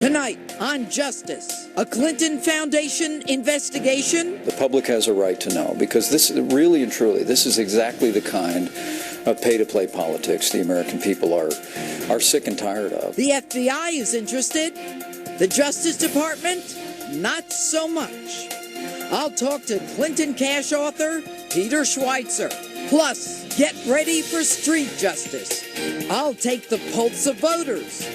Tonight on Justice, a Clinton Foundation investigation. The public has a right to know, because this really and truly, this is exactly the kind of pay-to-play politics the American people are sick and tired of. The FBI is interested. The Justice Department, not so much. I'll talk to Clinton Cash author Peter Schweitzer. Plus, get ready for street justice. I'll take the pulse of voters.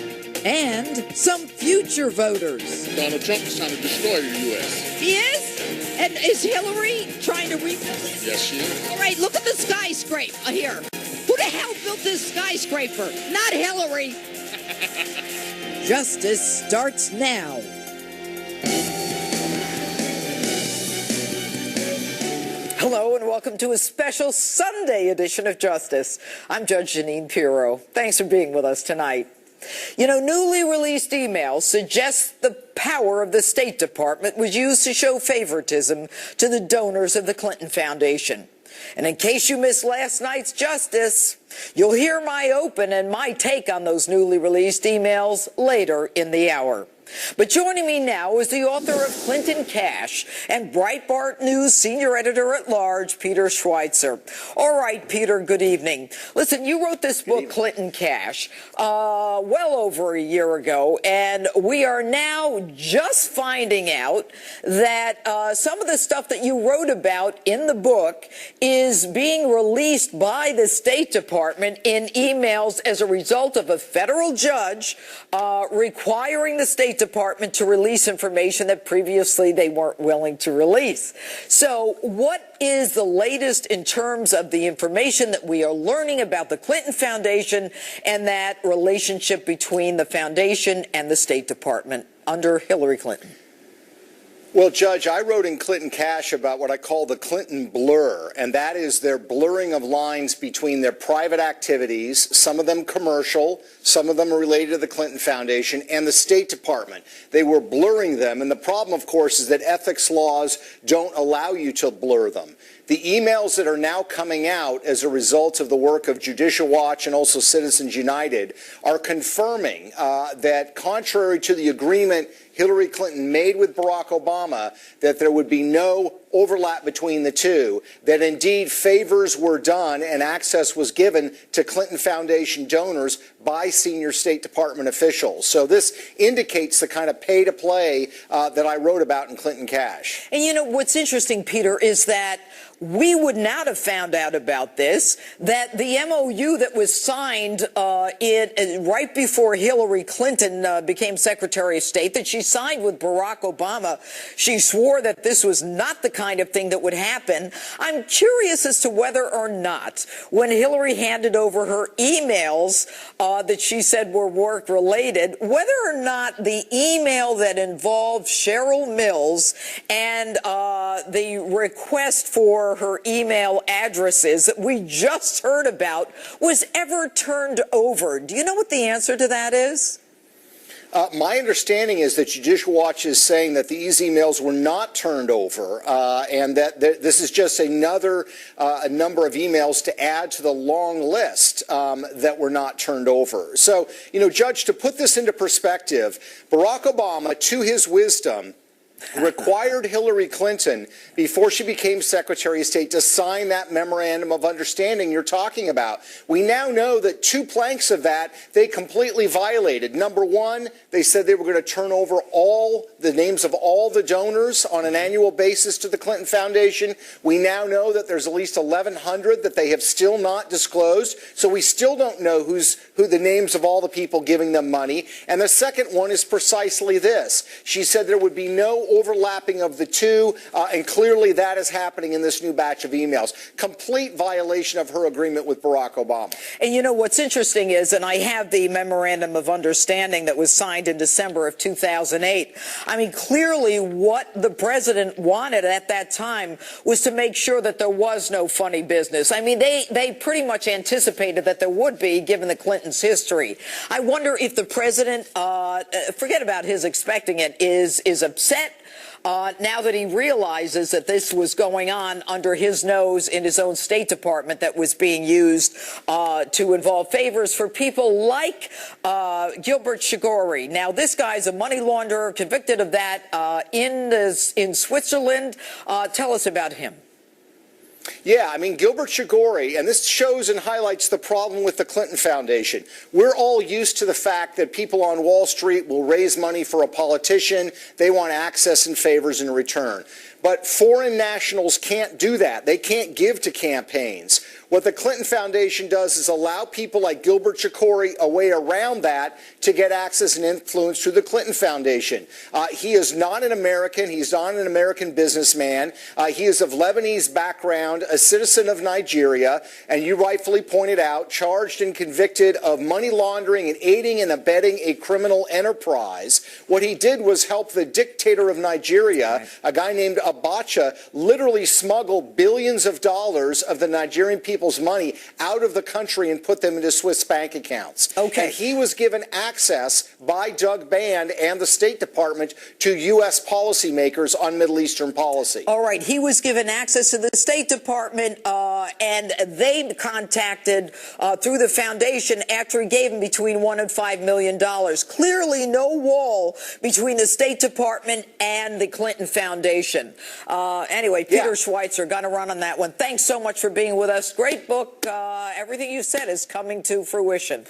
And some future voters. Donald Trump is trying to destroy the U.S. He is? And is Hillary trying to rebuild it? Yes, she is. All right, look at the skyscraper here. Who the hell built this skyscraper? Not Hillary. Justice starts now. Hello and welcome to a special Sunday edition of Justice. I'm Judge Jeanine Pirro. Thanks for being with us tonight. You know, newly released emails suggest the power of the State Department was used to show favoritism to the donors of the Clinton Foundation. And in case you missed last night's Justice, you'll hear my open and my take on those newly released emails later in the hour. But joining me now is the author of Clinton Cash and Breitbart News senior editor-at-large, Peter Schweitzer. All right, Peter, good evening. Listen, you wrote this book, Clinton Cash, well over a year ago, and we are now just finding out that some of the stuff that you wrote about in the book is being released by the State Department in emails as a result of a federal judge requiring the State Department to release information that previously they weren't willing to release. So what is the latest in terms of the information that we are learning about the Clinton Foundation and that relationship between the foundation and the State Department under Hillary Clinton? Well, Judge, I wrote in Clinton Cash about what I call the Clinton blur, and that is their blurring of lines between their private activities, some of them commercial, some of them are related to the Clinton Foundation, and the State Department. They were blurring them, and the problem, of course, is that ethics laws don't allow you to blur them. The emails that are now coming out as a result of the work of Judicial Watch and also Citizens United are confirming that contrary to the agreement Hillary Clinton made with Barack Obama, that there would be no overlap between the two, that indeed favors were done and access was given to Clinton Foundation donors by senior State Department officials. So this indicates the kind of pay-to-play that I wrote about in Clinton Cash. And you know, what's interesting, Peter, is that we would not have found out about this, that the MOU that was signed right before Hillary Clinton became Secretary of State, that she signed with Barack Obama, she swore that this was not the kind of thing that would happen. I'm curious as to whether or not, when Hillary handed over her emails that she said were work-related, whether or not the email that involved Cheryl Mills and the request for her email addresses that we just heard about was ever turned over. Do you know what the answer to that is? My understanding is that Judicial Watch is saying that these emails were not turned over and that this is just another number of emails to add to the long list that were not turned over. So, you know, Judge, to put this into perspective, Barack Obama, to his wisdom, required Hillary Clinton, before she became Secretary of State, to sign that memorandum of understanding you're talking about. We now know that two planks of that they completely violated. Number one, they said they were going to turn over all the names of all the donors on an annual basis to the Clinton Foundation. We now know that there's at least 1,100 that they have still not disclosed, so we still don't know who the names of all the people giving them money. And the second one is precisely this. She said there would be no overlapping of the two, and clearly that is happening in this new batch of emails. Complete violation of her agreement with Barack Obama. And you know what's interesting is, and I have the memorandum of understanding that was signed in December of 2008. I mean, clearly what the president wanted at that time was to make sure that there was no funny business. I mean, they pretty much anticipated that there would be, given the Clintons' history. I wonder if the president, forget about his expecting it, is upset now that he realizes that this was going on under his nose in his own State Department that was being used to involve favors for people like Gilbert Shigori. Now, this guy's a money launderer, convicted of that in Switzerland. Tell us about him. Yeah, I mean, Gilbert Shigori, and this shows and highlights the problem with the Clinton Foundation. We're all used to the fact that people on Wall Street will raise money for a politician. They want access and favors in return. But foreign nationals can't do that. They can't give to campaigns. What the Clinton Foundation does is allow people like Gilbert Shigori a way around that to get access and influence through the Clinton Foundation. He is not an American. He's not an American businessman. He is of Lebanese background, a citizen of Nigeria, and you rightfully pointed out, charged and convicted of money laundering and aiding and abetting a criminal enterprise. What he did was help the dictator of Nigeria, a guy named Abacha, literally smuggle billions of dollars of the Nigerian people's money out of the country and put them into Swiss bank accounts. Okay. And he was given access by Doug Band and the State Department to U.S. policymakers on Middle Eastern policy. All right. He was given access to the State Department, and they contacted through the foundation after he gave him between $1 and $5 million. Clearly no wall between the State Department and the Clinton Foundation. Anyway, Peter Schweitzer, got to run on that one. Thanks so much for being with us. Great book. Everything you said is coming to fruition.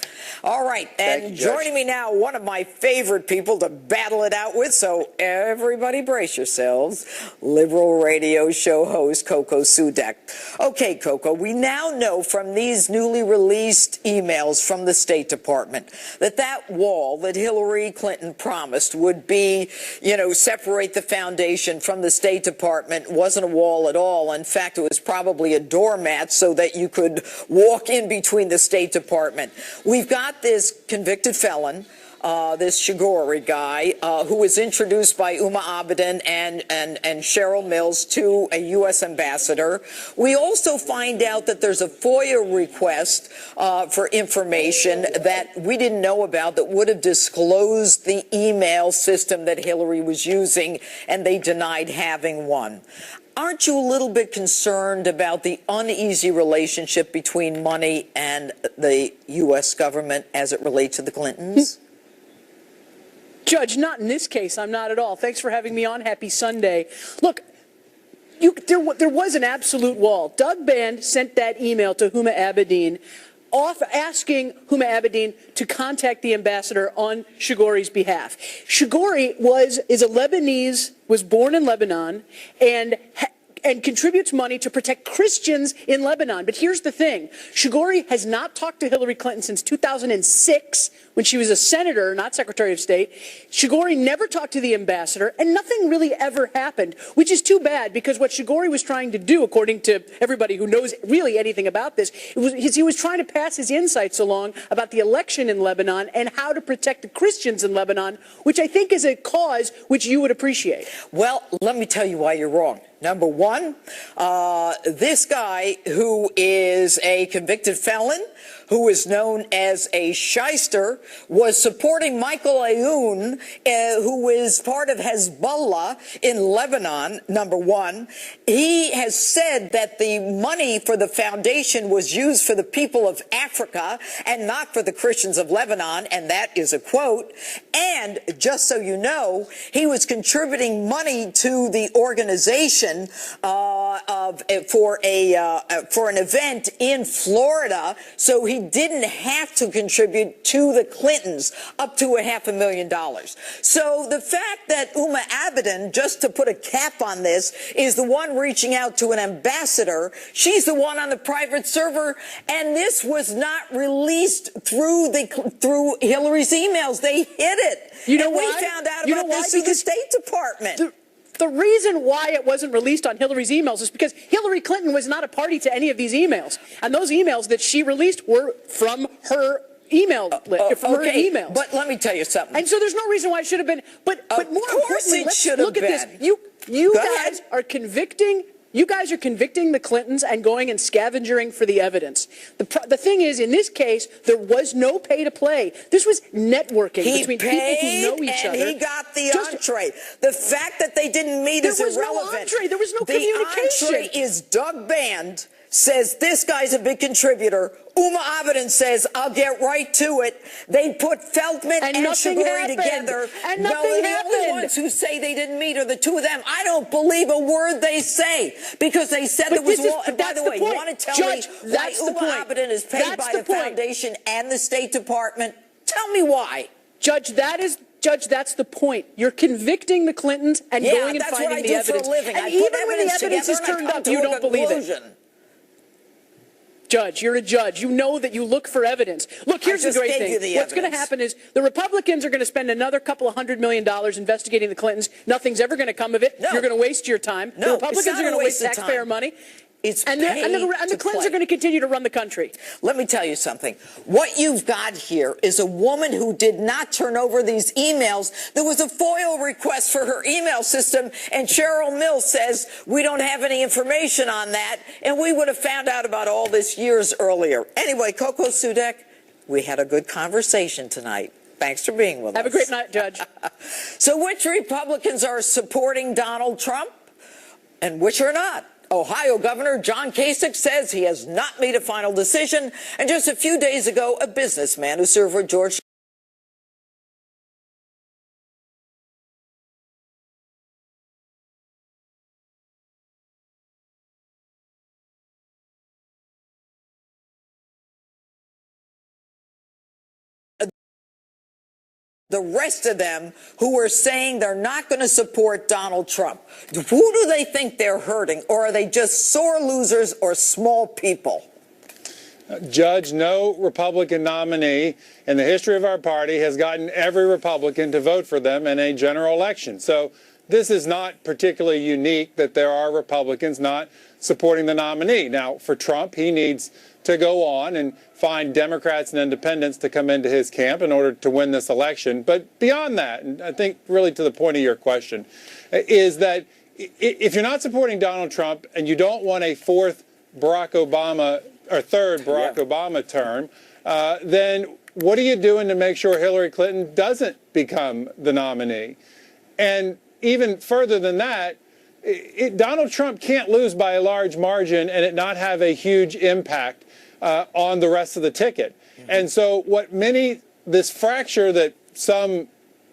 All right. And joining me now, one of my favorite people to battle it out with, so everybody brace yourselves, liberal radio show host Coco Sudek. Okay, Coco, we now know from these newly released emails from the State Department that that wall that Hillary Clinton promised would be, separate the foundation from the State Department wasn't a wall at all. In fact, it was probably a doormat so that you could walk in between the State Department. We've got this convicted felon, this Shigori guy, who was introduced by Uma Abedin and Cheryl Mills to a U.S. ambassador. We also find out that there's a FOIA request for information that we didn't know about that would have disclosed the email system that Hillary was using, and they denied having one. Aren't you a little bit concerned about the uneasy relationship between money and the U.S. government as it relates to the Clintons? Judge, not in this case. I'm not at all. Thanks for having me on. Happy Sunday. Look, there was an absolute wall. Doug Band sent that email to Huma Abedin asking Huma Abedin to contact the ambassador on Shigori's behalf. Shigori was born in Lebanon and contributes money to protect Christians in Lebanon. But here's the thing. Shigori has not talked to Hillary Clinton since 2006, when she was a senator, not Secretary of State. Shigori never talked to the ambassador, and nothing really ever happened, which is too bad, because what Shigori was trying to do, according to everybody who knows really anything about this, he was trying to pass his insights along about the election in Lebanon and how to protect the Christians in Lebanon, which I think is a cause which you would appreciate. Well, let me tell you why you're wrong. Number one, this guy who is a convicted felon, who is known as a shyster, was supporting Michael Aoun, who is part of Hezbollah in Lebanon, number one. He has said that the money for the foundation was used for the people of Africa and not for the Christians of Lebanon, and that is a quote. And just so you know, he was contributing money to the organization for an event in Florida, so he didn't have to contribute to the Clintons up to $500,000. So the fact that Uma Abedin, just to put a cap on this, is the one reaching out to an ambassador, she's the one on the private server, and this was not released through Hillary's emails. They hid it. You know and why? We found out You about know why? this through the State Department. The reason why it wasn't released on Hillary's emails is because Hillary Clinton was not a party to any of these emails. And those emails that she released were from her email list, from her emails. But let me tell you something. And so there's no reason why it should have been. But more importantly, let's look at this. You guys are convicting You guys are convicting the Clintons and going and scavenging for the evidence. The thing is, in this case, there was no pay to play. This was networking between people who know each other. He got the entree. The fact that they didn't meet is irrelevant. There was no entree. There was no communication. The entree is Doug Band says this guy's a big contributor. Uma Abedin says, I'll get right to it. They put Feldman and Shiguri together. And nothing happened. The only ones who say they didn't meet are the two of them. I don't believe a word they say because they said there was. By the way, you want to tell me why Uma Abedin is paid by the foundation and the State Department? Tell me why. Judge, that's the point. You're convicting the Clintons and going and finding the evidence. And even when the evidence is turned up, you don't believe it. Judge, you're a judge. You know that you look for evidence. Look, here's the great thing. What's going to happen is the Republicans are going to spend another couple of $100 million investigating the Clintons. Nothing's ever going to come of it. No. You're going to waste your time. No, the Republicans are going to waste taxpayer money. And the Clintons are going to continue to run the country. Let me tell you something. What you've got here is a woman who did not turn over these emails. There was a FOIL request for her email system, and Cheryl Mills says, we don't have any information on that, and we would have found out about all this years earlier. Anyway, Coco Sudek, we had a good conversation tonight. Thanks for being with us. Have a great night, Judge. So which Republicans are supporting Donald Trump and which are not? Ohio Governor John Kasich says he has not made a final decision. And just a few days ago, a businessman who served with George the rest of them who are saying they're not going to support Donald Trump. Who do they think they're hurting? Or are they just sore losers or small people? Judge, no Republican nominee in the history of our party has gotten every Republican to vote for them in a general election. So this is not particularly unique that there are Republicans not supporting the nominee. Now, for Trump, he needs to go on and find Democrats and independents to come into his camp in order to win this election. But beyond that, and I think really to the point of your question, is that if you're not supporting Donald Trump and you don't want a fourth Barack Obama or third Barack Obama term, then what are you doing to make sure Hillary Clinton doesn't become the nominee? And even further than that, Donald Trump can't lose by a large margin and it not have a huge impact on the rest of the ticket. And so this fracture that some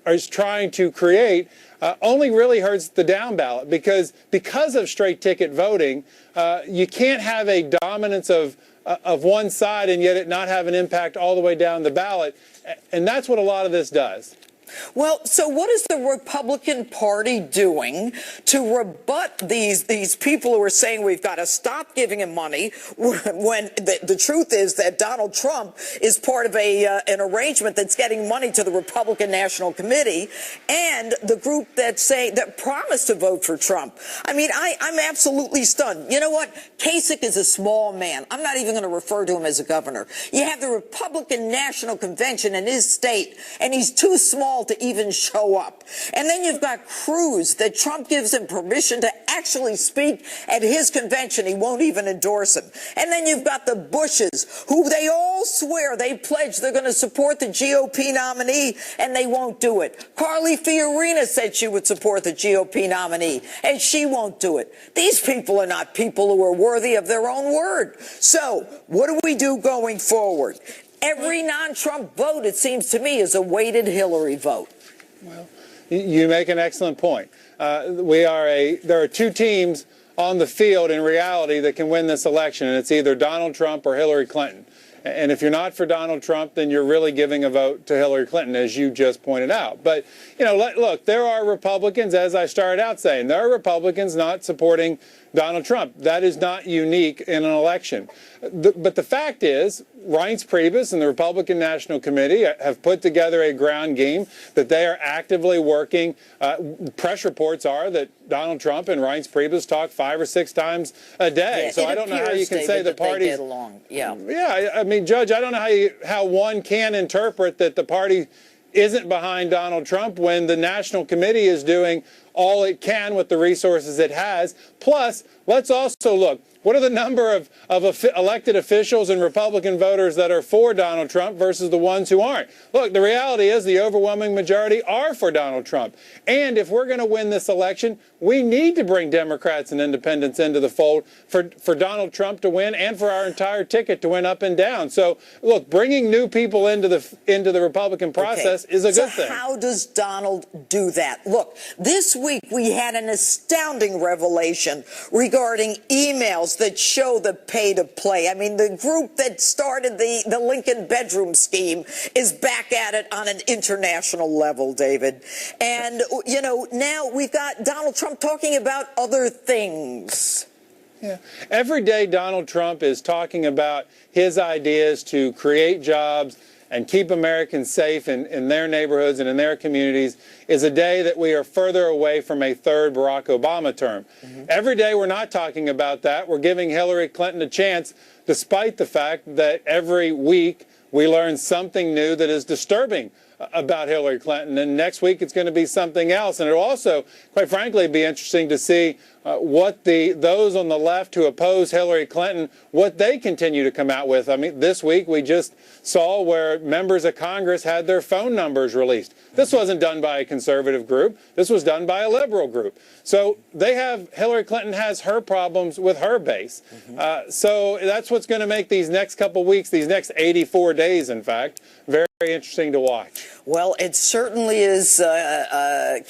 are trying to create only really hurts the down ballot because of straight ticket voting, you can't have a dominance of one side and yet it not have an impact all the way down the ballot. And that's what a lot of this does. Well, so what is the Republican Party doing to rebut these people who are saying we've got to stop giving him money when the truth is that Donald Trump is part of an arrangement that's getting money to the Republican National Committee and the group that promised to vote for Trump? I mean, I'm absolutely stunned. You know what? Kasich is a small man. I'm not even going to refer to him as a governor. You have the Republican National Convention in his state, and he's too small to even show up. And then you've got Cruz that Trump gives him permission to actually speak at his convention. He won't even endorse him. And then you've got the Bushes, who they all swear they pledge they're going to support the GOP nominee, and they won't do it. Carly Fiorina said she would support the GOP nominee, and she won't do it. These people are not people who are worthy of their own word. So what do we do going forward? Every non-Trump vote, it seems to me, is a weighted Hillary vote. Well, you make an excellent point. There are two teams on the field in reality that can win this election, and it's either Donald Trump or Hillary Clinton. And if you're not for Donald Trump, then you're really giving a vote to Hillary Clinton, as you just pointed out. But, you know, look, there are Republicans, as I started out saying, there are Republicans not supporting Donald Trump. That is not unique in an election. But the fact is, Reince Priebus and the Republican National Committee have put together a ground game that they are actively working. Press reports are that Donald Trump and Reince Priebus talk 5 or 6 times a day. Yeah, so I don't know how you can say the parties get along. Yeah. Yeah, I mean, Judge, I don't know how one can interpret that the party isn't behind Donald Trump when the National Committee is doing all it can with the resources it has. Plus, let's also look. What are the number of elected officials and Republican voters that are for Donald Trump versus the ones who aren't? Look, the reality is the overwhelming majority are for Donald Trump. And if we're going to win this election, we need to bring Democrats and independents into the fold for Donald Trump to win and for our entire ticket to win up and down. So, look, bringing new people into the Republican process is a good thing. So how does Donald do that? Look, this week we had an astounding revelation regarding emails that show the pay to play. I mean, the group that started the Lincoln bedroom scheme is back at it on an international level, David. And, you know, now we've got Donald Trump talking about other things. Yeah. Every day Donald Trump is talking about his ideas to create jobs and keep Americans safe in their neighborhoods and in their communities is a day that we are further away from a third Barack Obama term. Every day we're not talking about that. We're giving Hillary Clinton a chance, despite the fact that every week we learn something new that is disturbing about Hillary Clinton. And next week it's going to be something else. And it'll also, quite frankly, be interesting to see what those on the left who oppose Hillary Clinton, what they continue to come out with. I mean, this week we just saw where members of Congress had their phone numbers released. This wasn't done by a conservative group. This was done by a liberal group. So Hillary Clinton has her problems with her base. So that's what's going to make these next couple weeks, these next 84 days, in fact, very interesting to watch. Well, it certainly is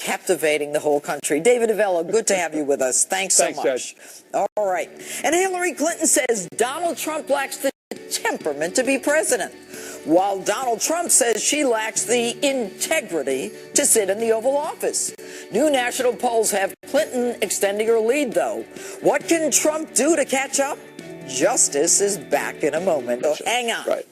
captivating the whole country. David Avella, good to have you with us. Thanks so much. Judge. All right. And Hillary Clinton says Donald Trump lacks the temperament to be president, while Donald Trump says she lacks the integrity to sit in the Oval Office. New national polls have Clinton extending her lead, though. What can Trump do to catch up? Justice is back in a moment. Oh, hang on. Right.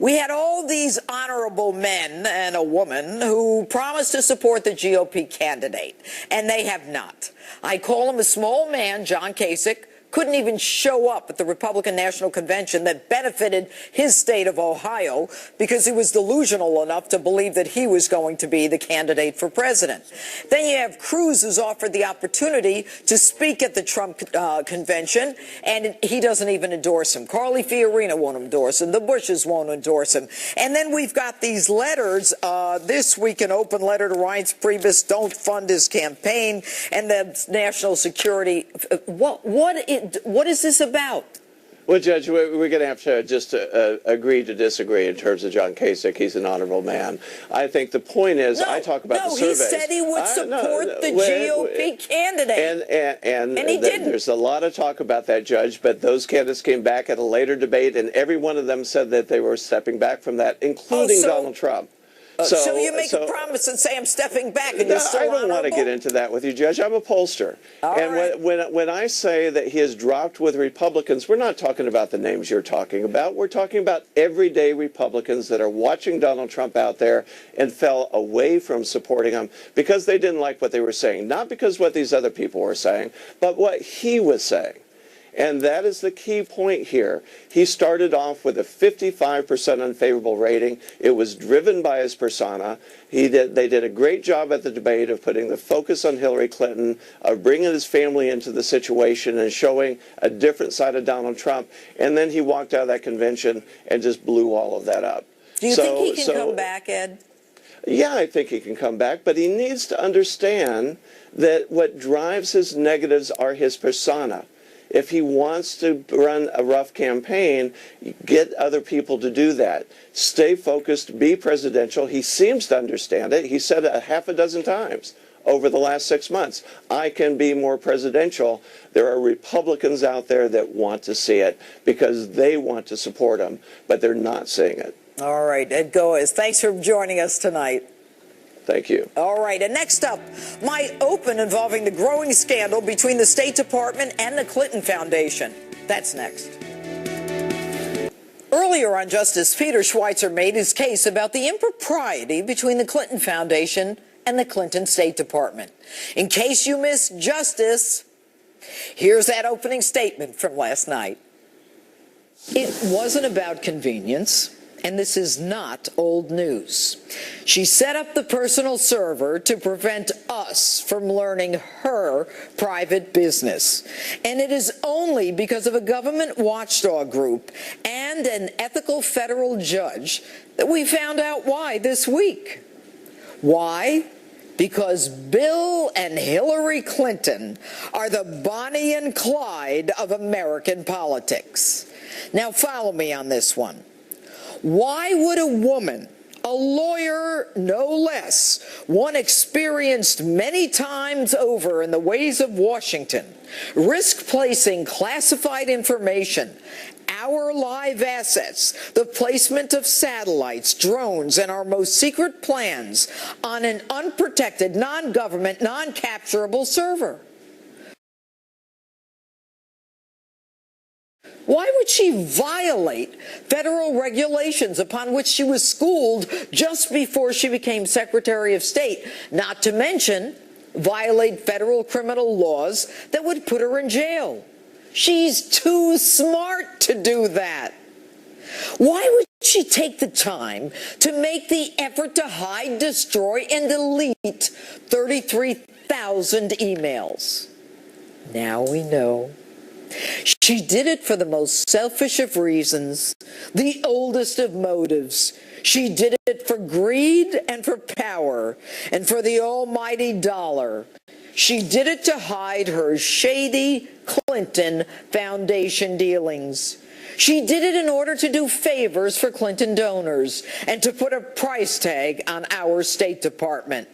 We had all these honorable men and a woman who promised to support the GOP candidate, and they have not. I call him a small man, John Kasich, couldn't even show up at the Republican National Convention that benefited his state of Ohio because he was delusional enough to believe that he was going to be the candidate for president. Then you have Cruz, who's offered the opportunity to speak at the Trump convention, and he doesn't even endorse him. Carly Fiorina won't endorse him. The Bushes won't endorse him. And then we've got these letters this week, an open letter to Reince Priebus, don't fund his campaign, and the national security. What is this about? Well, Judge, we're going to have to just agree to disagree in terms of John Kasich. He's an honorable man. I think the point is, I talk about the surveys. No, he said he would support the GOP candidate. And he didn't. There's a lot of talk about that, Judge, but those candidates came back at a later debate, and every one of them said that they were stepping back from that, including Donald Trump. So you make a promise and say I'm stepping back, and you're still I don't honorable? want to get into that with you, Judge. I'm a pollster. When I say that he has dropped with Republicans, we're not talking about the names you're talking about. We're talking about everyday Republicans that are watching Donald Trump out there and fell away from supporting him because they didn't like what they were saying. Not because what these other people were saying, but what he was saying. And that is the key point here. He started off with a 55% unfavorable rating. It was driven by his persona. They did a great job at the debate of putting the focus on Hillary Clinton, of bringing his family into the situation and showing a different side of Donald Trump. And then he walked out of that convention and just blew all of that up. Do you think he can come back, Ed? Yeah, I think he can come back, but he needs to understand that what drives his negatives are his persona. If he wants to run a rough campaign, get other people to do that. Stay focused, be presidential. He seems to understand it. He said it a half a dozen times over the last 6 months. I can be more presidential. There are Republicans out there that want to see it because they want to support him, but they're not seeing it. All right, Ed Goes, thanks for joining us tonight. Thank you. All right, and next up, my open involving the growing scandal between the State Department and the Clinton Foundation. That's next. Earlier on, Justice Peter Schweitzer made his case about the impropriety between the Clinton Foundation and the Clinton State Department. In case you missed Justice, here's that opening statement from last night. It wasn't about convenience. And this is not old news. She set up the personal server to prevent us from learning her private business. And it is only because of a government watchdog group and an ethical federal judge that we found out why this week. Why? Because Bill and Hillary Clinton are the Bonnie and Clyde of American politics. Now follow me on this one. Why would a woman, a lawyer no less, one experienced many times over in the ways of Washington, risk placing classified information, our live assets, the placement of satellites, drones, and our most secret plans on an unprotected, non-government, non-capturable server? Why would she violate federal regulations upon which she was schooled just before she became Secretary of State, not to mention violate federal criminal laws that would put her in jail? She's too smart to do that. Why would she take the time to make the effort to hide, destroy, and delete 33,000 emails? Now we know. She did it for the most selfish of reasons, the oldest of motives. She did it for greed and for power and for the almighty dollar. She did it to hide her shady Clinton Foundation dealings. She did it in order to do favors for Clinton donors and to put a price tag on our State Department.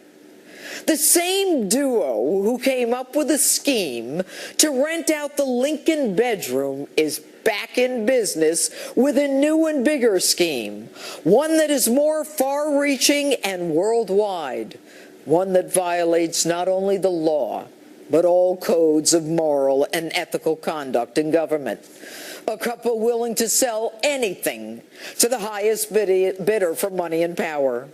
The same duo who came up with a scheme to rent out the Lincoln bedroom is back in business with a new and bigger scheme, one that is more far-reaching and worldwide, one that violates not only the law, but all codes of moral and ethical conduct in government. A couple willing to sell anything to the highest bidder for money and power.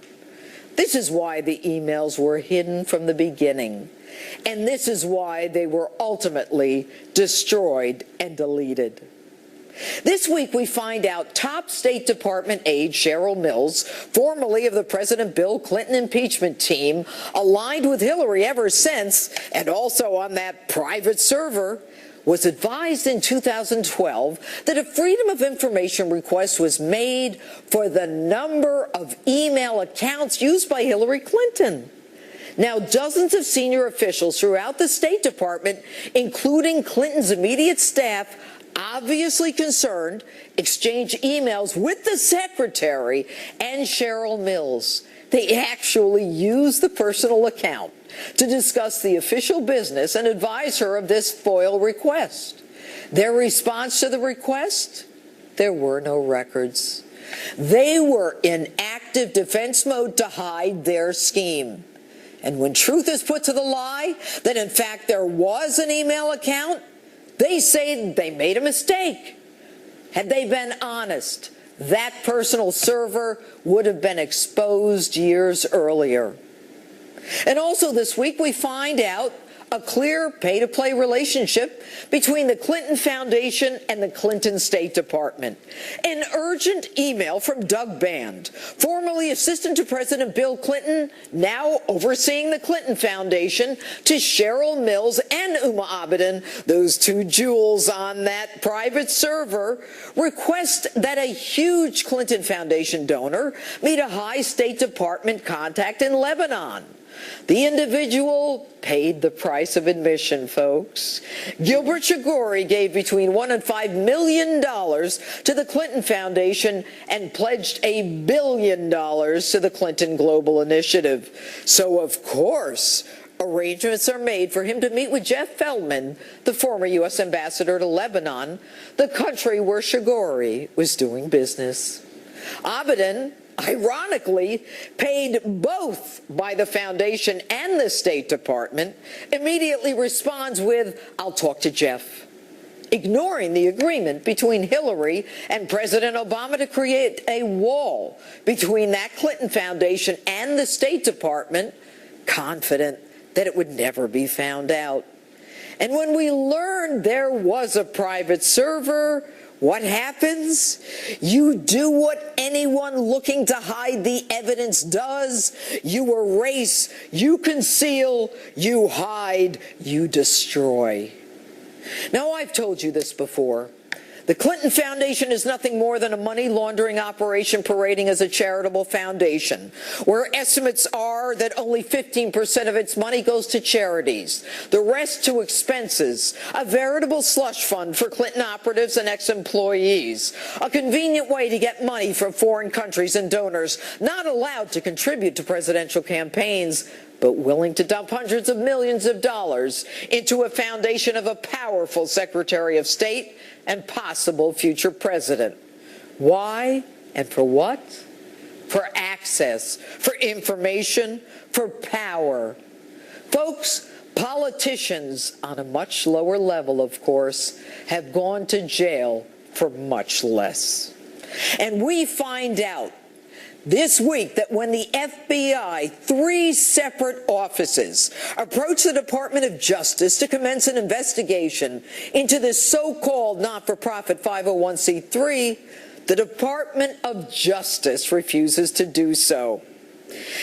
This is why the emails were hidden from the beginning, and this is why they were ultimately destroyed and deleted. This week we find out top State Department aide Cheryl Mills, formerly of the President Bill Clinton impeachment team, aligned with Hillary ever since, and also on that private server, was advised in 2012 that a Freedom of Information request was made for the number of email accounts used by Hillary Clinton. Now, dozens of senior officials throughout the State Department, including Clinton's immediate staff, obviously concerned, exchanged emails with the secretary and Cheryl Mills. They actually used the personal account to discuss the official business and advise her of this FOIL request. Their response to the request? There were no records. They were in active defense mode to hide their scheme. And when truth is put to the lie, that in fact there was an email account, they say they made a mistake. Had they been honest, that personal server would have been exposed years earlier. And also this week we find out a clear pay-to-play relationship between the Clinton Foundation and the Clinton State Department. An urgent email from Doug Band, formerly assistant to President Bill Clinton, now overseeing the Clinton Foundation, to Cheryl Mills and Uma Abedin, those two jewels on that private server, request that a huge Clinton Foundation donor meet a high State Department contact in Lebanon. The individual paid the price of admission, folks. Gilbert Chagoury gave between $1 and $5 million to the Clinton Foundation and pledged $1 billion to the Clinton Global Initiative. So, of course, arrangements are made for him to meet with Jeff Feldman, the former U.S. ambassador to Lebanon, the country where Chagoury was doing business. Abedin, ironically, paid both by the Foundation and the State Department, immediately responds with, "I'll talk to Jeff," ignoring the agreement between Hillary and President Obama to create a wall between that Clinton Foundation and the State Department, confident that it would never be found out. And when we learned there was a private server, what happens? You do what anyone looking to hide the evidence does. You erase, you conceal, you hide, you destroy. Now, I've told you this before. The Clinton Foundation is nothing more than a money laundering operation parading as a charitable foundation, where estimates are that only 15% of its money goes to charities, the rest to expenses, a veritable slush fund for Clinton operatives and ex-employees, a convenient way to get money from foreign countries and donors not allowed to contribute to presidential campaigns, but willing to dump hundreds of millions of dollars into a foundation of a powerful Secretary of State and possible future president. Why and for what? For access, for information, for power. Folks, politicians on a much lower level, of course, have gone to jail for much less. And we find out this week that when the FBI, 3 separate offices, approached the Department of Justice to commence an investigation into this so-called not-for-profit 501c3, the Department of Justice refuses to do so.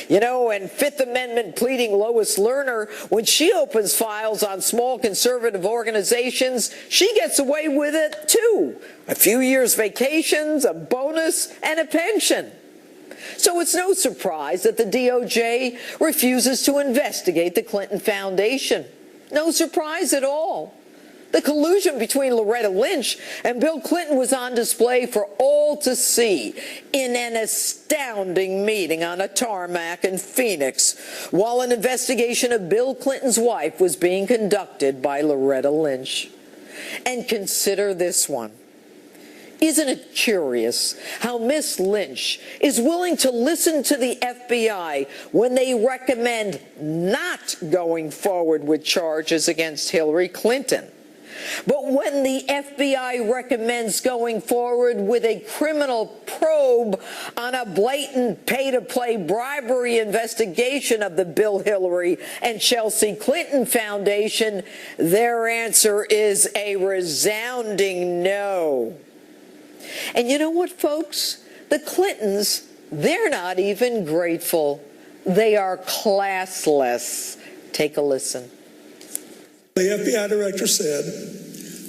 You know, and Fifth Amendment pleading Lois Lerner, when she opens files on small conservative organizations, she gets away with it too. A few years vacations, a bonus, and a pension. So it's no surprise that the DOJ refuses to investigate the Clinton Foundation. No surprise at all. The collusion between Loretta Lynch and Bill Clinton was on display for all to see in an astounding meeting on a tarmac in Phoenix, while an investigation of Bill Clinton's wife was being conducted by Loretta Lynch. And consider this one. Isn't it curious how Miss Lynch is willing to listen to the FBI when they recommend not going forward with charges against Hillary Clinton? But when the FBI recommends going forward with a criminal probe on a blatant pay-to-play bribery investigation of the Bill Hillary and Chelsea Clinton Foundation, their answer is a resounding no. And you know what, folks? The Clintons, they're not even grateful. They are classless. Take a listen. The FBI director said,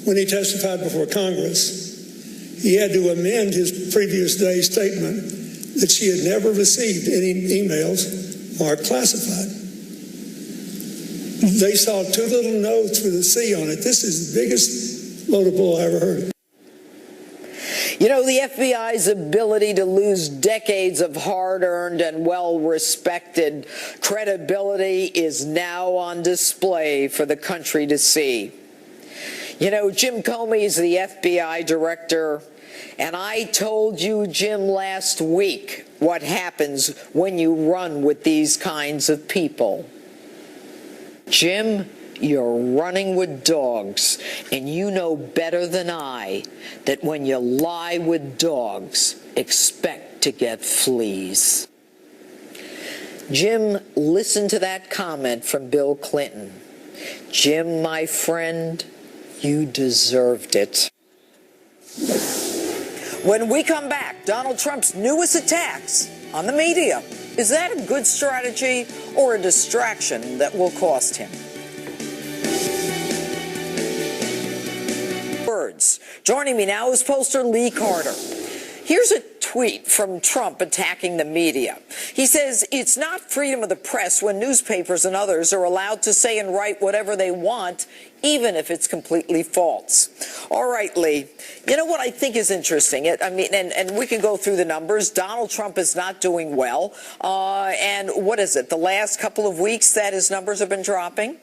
when he testified before Congress, he had to amend his previous day's statement that she had never received any emails marked classified. They saw 2 little notes with a C on it. This is the biggest load of bull I ever heard. You know, the FBI's ability to lose decades of hard-earned and well-respected credibility is now on display for the country to see. You know, Jim Comey is the FBI director, and I told you, Jim, last week what happens when you run with these kinds of people. Jim, you're running with dogs, and you know better than I that when you lie with dogs, expect to get fleas. Jim, listen to that comment from Bill Clinton. Jim, my friend, you deserved it. When we come back, Donald Trump's newest attacks on the media. Is that a good strategy or a distraction that will cost him? Joining me now is pollster Lee Carter. Here's a tweet from Trump attacking the media. He says it's not freedom of the press when newspapers and others are allowed to say and write whatever they want, even if it's completely false. All right, Lee. You know what I think is interesting? And we can go through the numbers. Donald Trump is not doing well. And what is it? The last couple of weeks that his numbers have been dropping?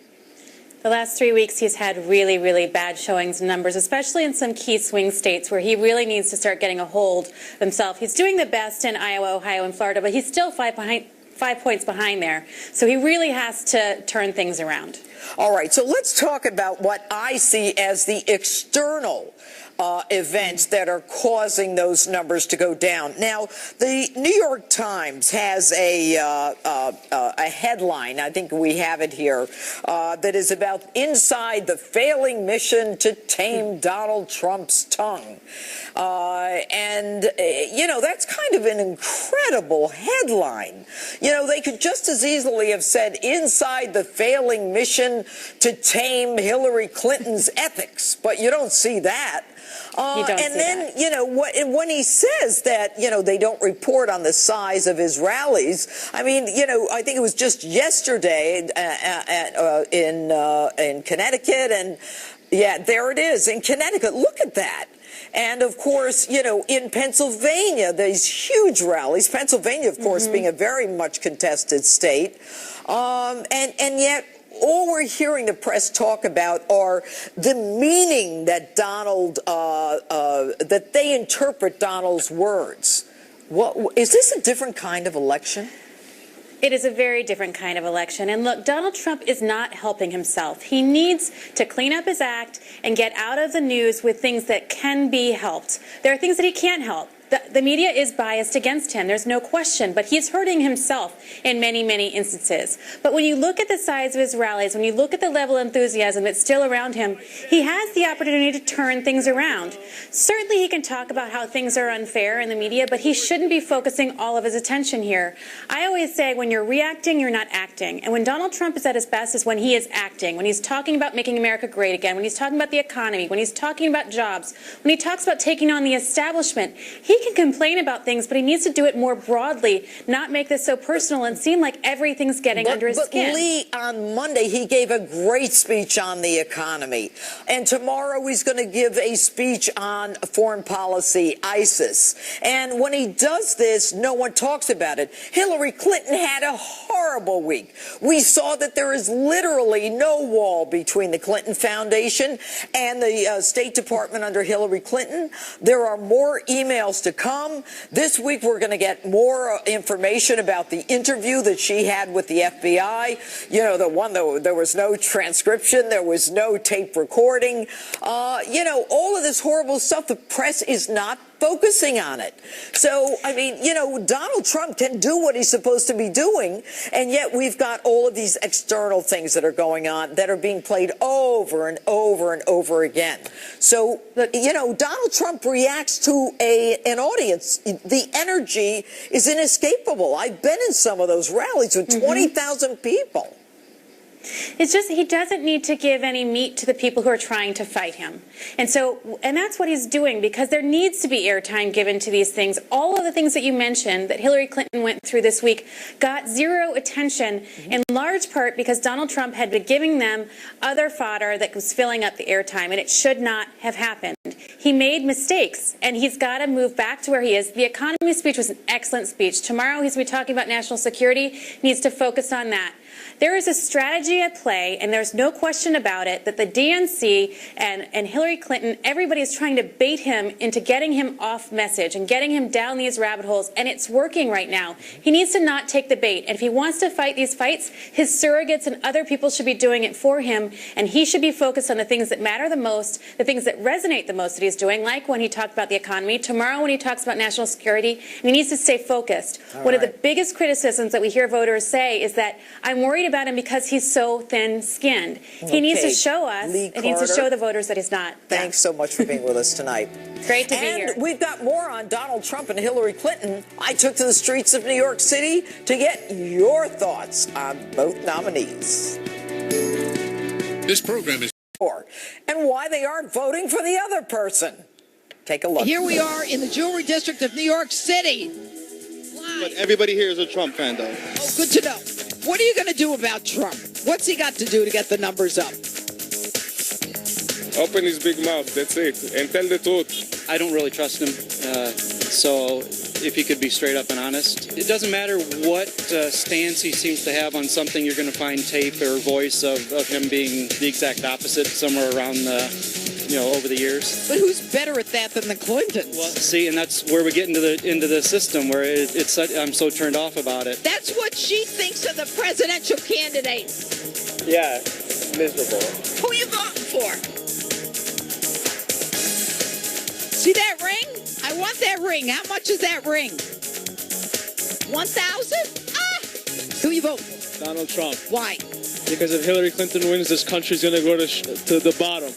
The last 3 weeks, he's had really, really bad showings and numbers, especially in some key swing states where he really needs to start getting a hold of himself. He's doing the best in Iowa, Ohio, and Florida, but he's still 5 points behind there. So he really has to turn things around. All right, so let's talk about what I see as the external events that are causing those numbers to go down. Now, the New York Times has a headline, I think we have it here, that is about inside the failing mission to tame Donald Trump's tongue. That's kind of an incredible headline. They could just as easily have said inside the failing mission to tame Hillary Clinton's ethics, but you don't see that. When he says that, they don't report on the size of his rallies, I mean, I think it was just yesterday in Connecticut, and yeah, there it is in Connecticut. Look at that. And, of course, in Pennsylvania, these huge rallies, Pennsylvania, of course, being a very much contested state, and yet all we're hearing the press talk about are the meaning that that they interpret Donald's words. Is this a different kind of election? It is a very different kind of election. And look, Donald Trump is not helping himself. He needs to clean up his act and get out of the news with things that can be helped. There are things that he can't help. The media is biased against him. There's no question. But he's hurting himself in many, many instances. But when you look at the size of his rallies, when you look at the level of enthusiasm that's still around him, he has the opportunity to turn things around. Certainly he can talk about how things are unfair in the media, but he shouldn't be focusing all of his attention here. I always say when you're reacting, you're not acting. And when Donald Trump is at his best is when he is acting, when he's talking about making America great again, when he's talking about the economy, when he's talking about jobs, when he talks about taking on the establishment. He can complain about things, but he needs to do it more broadly, not make this so personal and seem like everything's getting under his skin. But Lee, on Monday, he gave a great speech on the economy. And tomorrow he's going to give a speech on foreign policy, ISIS. And when he does this, no one talks about it. Hillary Clinton had a horrible week. We saw that there is literally no wall between the Clinton Foundation and the State Department under Hillary Clinton. There are more emails to come. This week we're going to get more information about the interview that she had with the FBI. The one that there was no transcription, there was no tape recording. All of this horrible stuff, the press is not focusing on it. So, I mean, Donald Trump can do what he's supposed to be doing, and yet we've got all of these external things that are going on that are being played over and over and over again. So, Donald Trump reacts to an audience. The energy is inescapable. I've been in some of those rallies with 20,000 people. It's just he doesn't need to give any meat to the people who are trying to fight him. And that's what he's doing, because there needs to be airtime given to these things. All of the things that you mentioned that Hillary Clinton went through this week got zero attention, in large part because Donald Trump had been giving them other fodder that was filling up the airtime, and it should not have happened. He made mistakes, and he's got to move back to where he is. The economy speech was an excellent speech. Tomorrow he's going to be talking about national security. He needs to focus on that. There is a strategy at play, and there's no question about it, that the DNC and Hillary Clinton, everybody is trying to bait him into getting him off message and getting him down these rabbit holes, and it's working right now. He needs to not take the bait, and if he wants to fight these fights, his surrogates and other people should be doing it for him, and he should be focused on the things that matter the most, the things that resonate the most that he's doing, like when he talked about the economy, tomorrow when he talks about national security, and he needs to stay focused. One of the biggest criticisms that we hear voters say is that I'm worried about him because he's so thin-skinned. He needs to show us, and needs to show the voters that he's not. Thanks so much for being with us tonight. Great to be here. And we've got more on Donald Trump and Hillary Clinton. I took to the streets of New York City to get your thoughts on both nominees. This program is and why they aren't voting for the other person. Take a look. Here we are in the Jewelry District of New York City. But everybody here is a Trump fan, though. Oh, good to know. What are you going to do about Trump? What's he got to do to get the numbers up? Open his big mouth, that's it, and tell the truth. I don't really trust him, so if he could be straight up and honest. It doesn't matter what stance he seems to have on something, you're going to find tape or voice of him being the exact opposite somewhere around over the years. But who's better at that than the Clintons? Well, see, and that's where we get into the system where I'm so turned off about it. That's what she thinks of the presidential candidate. Yeah, miserable. Who are you voting for? See that ring? I want that ring. How much is that ring? 1,000? Ah! Who you vote for? Donald Trump. Why? Because if Hillary Clinton wins, this country's going to go to the bottom.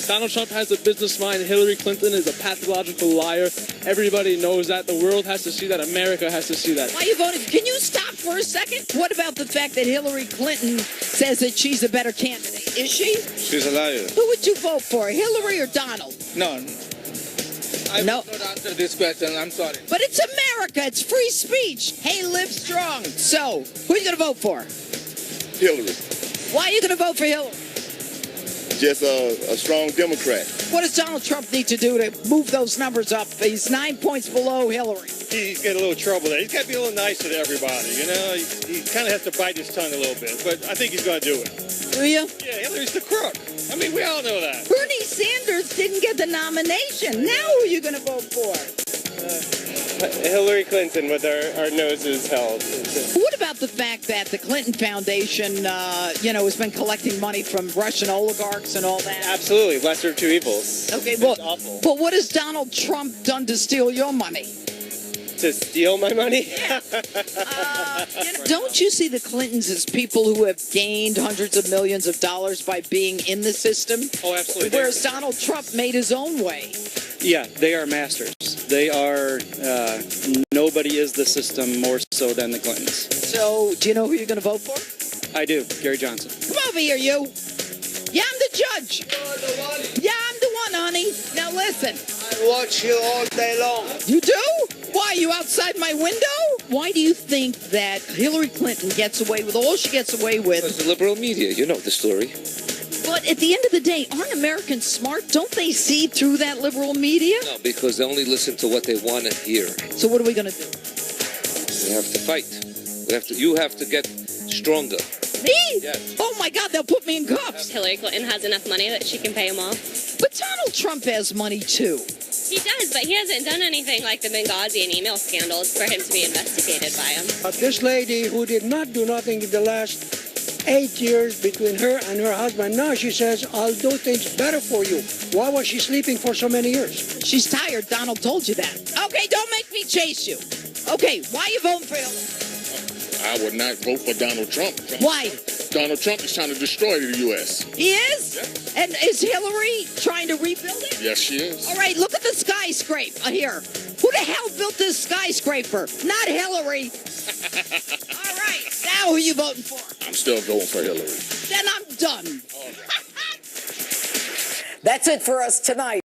Donald Trump has a business mind. Hillary Clinton is a pathological liar. Everybody knows that. The world has to see that. America has to see that. Why are you voting? Can you stop for a second? What about the fact that Hillary Clinton says that she's a better candidate? Is she? She's a liar. Who would you vote for, Hillary or Donald? No. I don't answer this question. I'm sorry. But it's America. It's free speech. Hey, live strong. So, who are you going to vote for? Hillary. Why are you going to vote for Hillary? Just a strong Democrat. What does Donald Trump need to do to move those numbers up? He's 9 points below Hillary. He's got a little trouble there. He's got to be a little nicer to everybody, you know? He kind of has to bite his tongue a little bit, but I think he's going to do it. Do you? Yeah, Hillary's the crook. I mean, we all know that. Bernie Sanders didn't get the nomination. Now who are you going to vote for? Hillary Clinton with our noses held. What about the fact that the Clinton Foundation, has been collecting money from Russian oligarchs and all that? Absolutely. Lesser of two evils. Okay, well, but what has Donald Trump done to steal your money? To steal my money? Don't you see the Clintons as people who have gained hundreds of millions of dollars by being in the system? Oh, absolutely. Whereas Donald Trump made his own way. Yeah, they are masters. They are, nobody is the system more so than the Clintons. So, do you know who you're going to vote for? I do, Gary Johnson. Come over here, you. Yeah, I'm the judge. Yeah, I'm the one, honey. Now listen. I watch you all day long. You do? Why, are you outside my window? Why do you think that Hillary Clinton gets away with all she gets away with? It's the liberal media. You know the story. But at the end of the day, aren't Americans smart? Don't they see through that liberal media? No, because they only listen to what they want to hear. So what are we going to do? We have to fight. You have to get stronger. Me? Yes. Oh my God, they'll put me in cuffs. Hillary Clinton has enough money that she can pay them off. But Donald Trump has money too. He does, but he hasn't done anything like the Benghazi and email scandals for him to be investigated by him. This lady who did not do nothing in the last 8 years between her and her husband, now she says, I'll do things better for you. Why was she sleeping for so many years? She's tired. Donald told you that. Okay, don't make me chase you. Okay, why are you voting for Hillary? I would not vote for Donald Trump. Why? Donald Trump is trying to destroy the U.S. He is? Yeah. And is Hillary trying to rebuild it? Yes, she is. All right, look at the skyscraper here. Who the hell built this skyscraper? Not Hillary. All right, now who are you voting for? I'm still voting for Hillary. Then I'm done. That's it for us tonight.